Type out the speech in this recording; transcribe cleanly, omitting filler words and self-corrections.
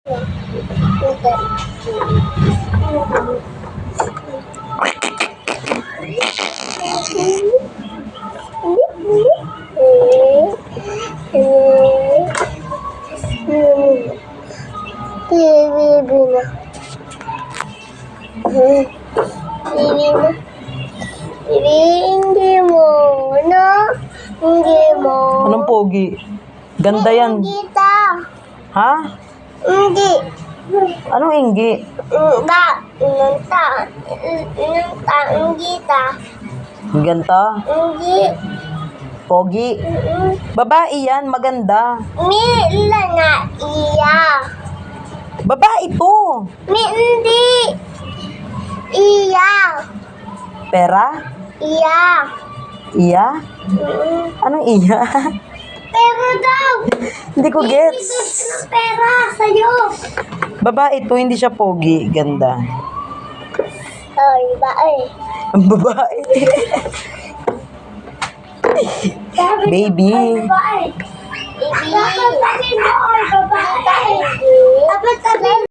Hindi mo, no? Hindi mo. Anong pogi? Ganda yan. Kita. Ha? Hindi. Anong inggi? Kita. Ganta? Hindi. Pogi? Babae yan, maganda. Mila na iya. Babae to. Hindi. Iya. Pera? Iya. Iya? Anong iya? Pero daw. Hindi ko gets. Ng pera sa'yo. Babae to, hindi siya pogi. Ganda. Ay, bae. Ang babae. Baby. Bae